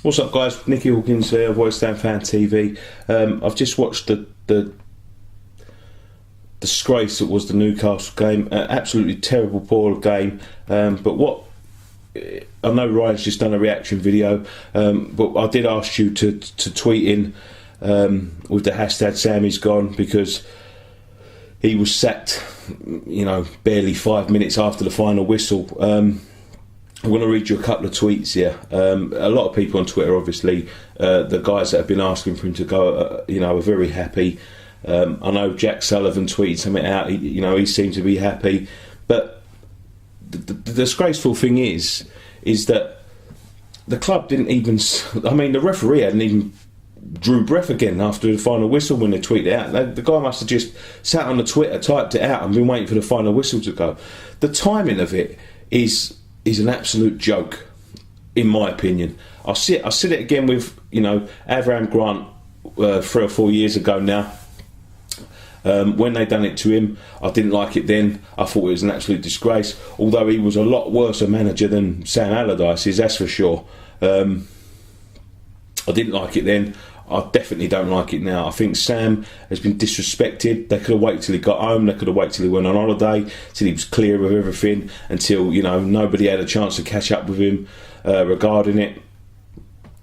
What's up, guys? Nicky Hawkins here, West Ham Fan TV. I've just watched the disgrace that was the Newcastle game. Absolutely terrible, poor game. But what I know, Ryan's just done a reaction video, but I did ask you to tweet in with the hashtag Sammy's gone, because he was sacked, barely 5 minutes after the final whistle. I'm going to read you a couple of tweets here. A lot of people on Twitter, obviously, the guys that have been asking for him to go, are very happy. I know Jack Sullivan tweeted something out. He seemed to be happy. But the disgraceful thing is that the club didn't even. I mean, the referee hadn't even drew breath again after the final whistle when they tweeted it out. The guy must have just sat on the Twitter, typed it out, and been waiting for the final whistle to go. The timing of it is an absolute joke, in my opinion. I see it again with Avram Grant 3 or 4 years ago now. When they done it to him, I didn't like it then. I thought it was an absolute disgrace. Although he was a lot worse a manager than Sam Allardyce is, that's for sure. I didn't like it then. I definitely don't like it now. I think Sam has been disrespected. They could have waited till he got home. They could have waited till he went on holiday, till he was clear of everything, until nobody had a chance to catch up with him regarding it.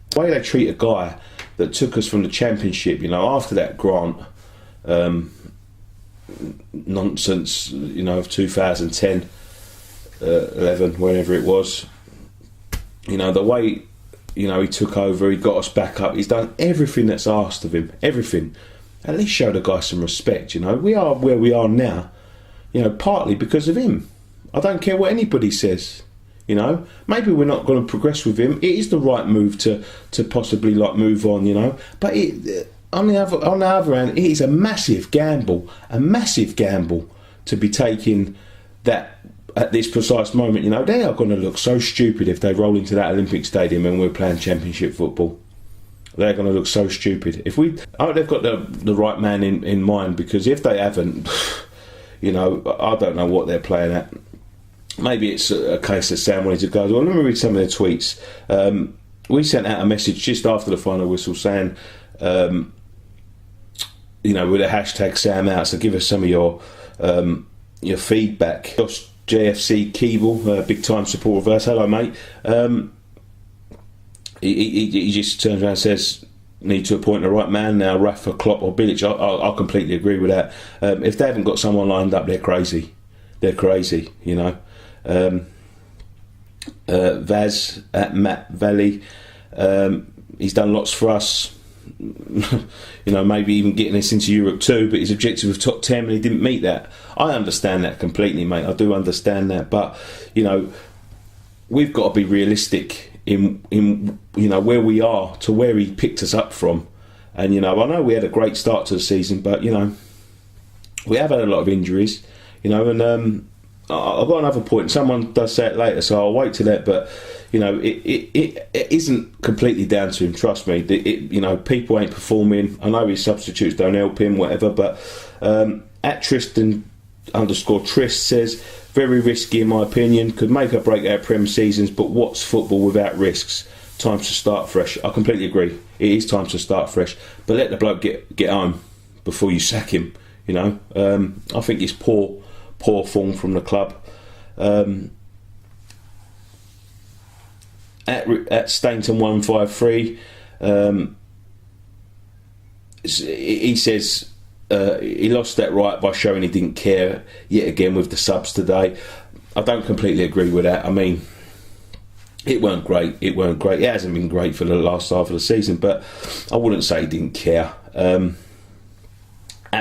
The way they treat a guy that took us from the Championship, after that Grant nonsense, of 2010, 11, whenever it was. The way. He took over, he got us back up, he's done everything that's asked of him, everything. At least show the guy some respect, We are where we are now, partly because of him. I don't care what anybody says, Maybe we're not going to progress with him. It is the right move to possibly move on, But on the other hand, it is a massive gamble to be taking that at this precise moment. They are going to look so stupid if they roll into that Olympic Stadium and we're playing Championship football. They're going to look so stupid. I hope they've got the right man in mind, because if they haven't, I don't know what they're playing at. Maybe it's a case that Sam wanted to go. Well, let me read some of their tweets. We sent out a message just after the final whistle saying, with the hashtag Sam out, so give us some of your feedback. JFC Keeble, big time supporter of us. Hello, mate. He just turns around and says, need to appoint the right man now, Rafa, Klopp or Bilic. I completely agree with that. If they haven't got someone lined up, they're crazy. Vaz at Matt Valley, he's done lots for us. Maybe even getting us into Europe too, but his objective of top 10, and he didn't meet that. I understand that completely, mate. I do understand that, but we've got to be realistic in where we are to where he picked us up from. And I know we had a great start to the season, but we have had a lot of injuries, and I've got another point. Someone does say it later, so I'll wait till that. But it isn't completely down to him. Trust me. People ain't performing. I know his substitutes don't help him, whatever. But at Tristan_Trist says, very risky in my opinion. Could make or break our Prem seasons. But what's football without risks? Time to start fresh. I completely agree. It is time to start fresh. But let the bloke get home before you sack him. I think it's poor form from the club. At Stainton 153, he says he lost that right by showing he didn't care yet again with the subs today. I don't completely agree with that. I mean, it weren't great. It hasn't been great for the last half of the season, but I wouldn't say he didn't care. At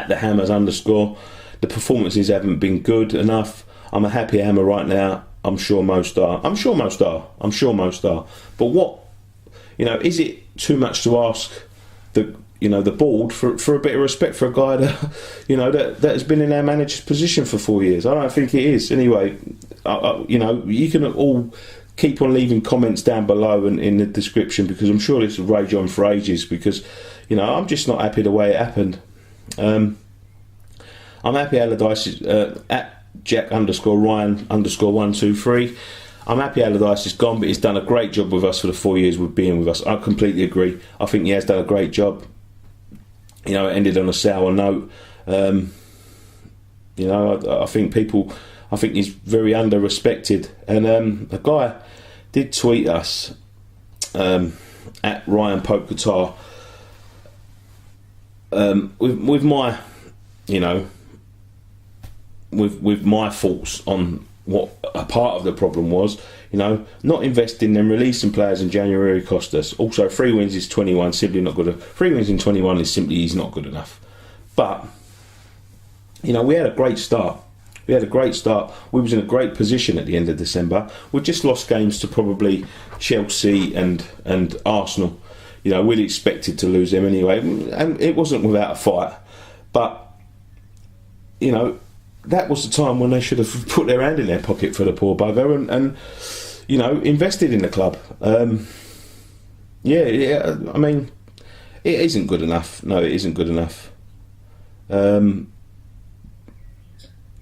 the Hammers _, the performances haven't been good enough. I'm a happy Hammer right now. I'm sure most are. But what, is it too much to ask the board for a bit of respect for a guy that, that has been in our manager's position for 4 years? I don't think it is. Anyway, you can all keep on leaving comments down below and in the description, because I'm sure this will rage on for ages, because, I'm just not happy the way it happened. I'm happy Allardyce at Jack_Ryan_123. I'm happy Allardyce is gone, but he's done a great job with us for the 4 years we've been with us. I completely agree. I think he has done a great job. You know, it ended on a sour note. You know, I think he's very under-respected. And a guy did tweet us at Ryan Pope Qatar with my, you know, with my thoughts on what a part of the problem was. You know, not investing and releasing players in January cost us. Also, 3 wins is 21, simply not good. 3 wins in 21 is simply he's not good enough. But, you know, we had a great start. We was in a great position at the end of December. We just lost games to probably Chelsea and Arsenal. You know, we'd expected to lose them anyway, and it wasn't without a fight. But, you know, that was the time when they should have put their hand in their pocket for the poor bugger and you know, invested in the club. Yeah, I mean, it isn't good enough. No, it isn't good enough.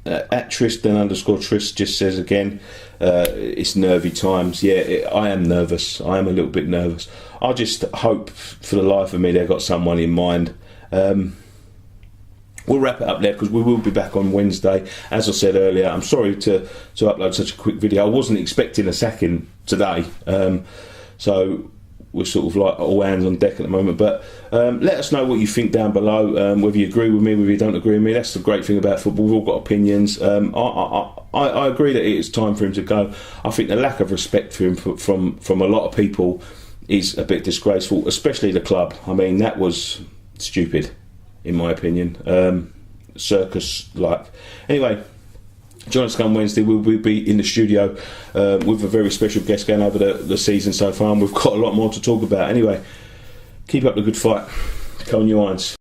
At Tristan_Trist just says again, it's nervy times. Yeah, I am nervous. I am a little bit nervous. I just hope for the life of me they've got someone in mind. We'll wrap it up there because we will be back on Wednesday. As I said earlier, I'm sorry to upload such a quick video. I wasn't expecting a sacking today. So we're sort of like all hands on deck at the moment. But let us know what you think down below. Whether you agree with me, whether you don't agree with me. That's the great thing about football. We've all got opinions. I agree that it is time for him to go. I think the lack of respect for him from a lot of people is a bit disgraceful, especially the club. I mean, that was stupid, in my opinion. Circus like. Anyway, join us on Wednesday. We'll be in the studio with a very special guest going over the season so far, and we've got a lot more to talk about. Anyway, keep up the good fight. Come on, you irons.